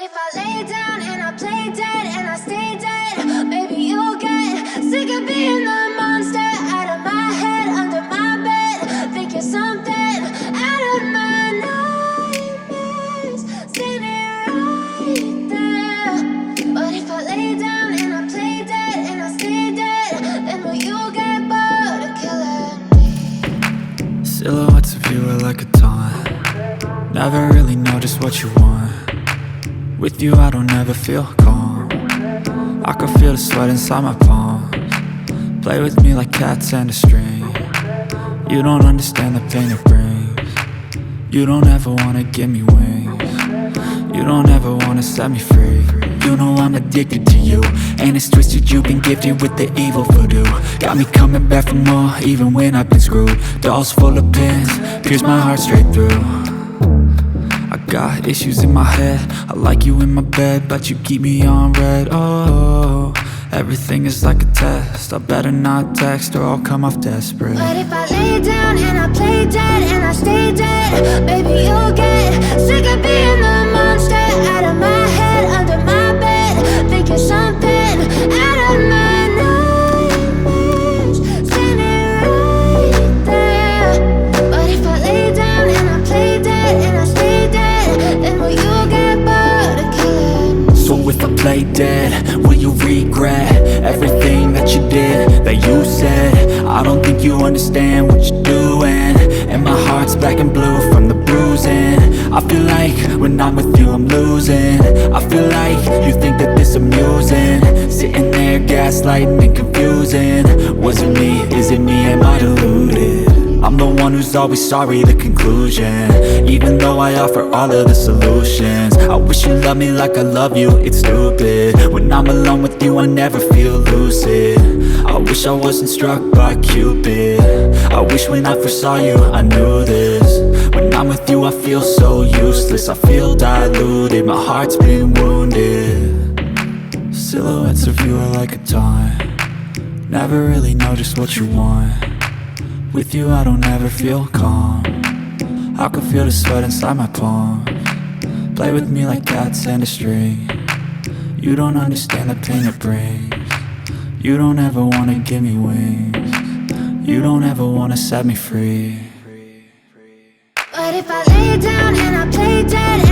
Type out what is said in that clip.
if I lay down and I play dead and I stay dead? Maybe you'll get sick of being the monster out of my head, under my bed. Think you're something out of my nightmares, standing right there. But if I lay down and I play dead and I stay dead, then will you get bored of killing me? Silhouettes of you are like a taunt. Never really know just what you want. With you I don't ever feel calm. I can feel the sweat inside my palms. Play with me like cats and a string. You don't understand the pain it brings. You don't ever wanna give me wings. You don't ever wanna set me free. You know I'm addicted to you, and it's twisted, you've been gifted with the evil voodoo. Got me coming back for more, even when I've been screwed. Dolls full of pins, pierce my heart straight through. I got issues in my head, I like you in my bed, but you keep me on red. Oh, everything is like a test, I better not text or I'll come off desperate. But if I lay down and I play dead and I stay dead, baby you'll get sick of being the monster out of my head, under my bed. Think you're something out of my nightmares, standing right there. But if I lay down and I play dead and I stay dead, then will you get bored of killing me? So if I play dead, will you regret everything that you did, that you said? I don't think you understand what you're doing, and my heart's black and blue from the bruising. I feel like when I'm with you I'm losing. I feel like you think that this amusing, sitting there gaslighting and confusing. Was it me? Is it me? Am I deluded? I'm the one who's always sorry, the conclusion. Even though I offer all of the solutions, I wish you loved me like I love you, it's stupid. When I'm alone with you I never feel lucid. I wish I wasn't struck by Cupid. I wish when I first saw you I knew this. When I'm with you I feel so useless, I feel diluted, my heart's been wounded. Silhouettes of you are like a taunt. Never really know just what you want. With you I don't ever feel calm. I can feel the sweat inside my palms. Play with me like cats and a string. You don't understand the pain it brings. You don't ever wanna give me wings. You don't ever wanna set me free. But if I lay down and I play dead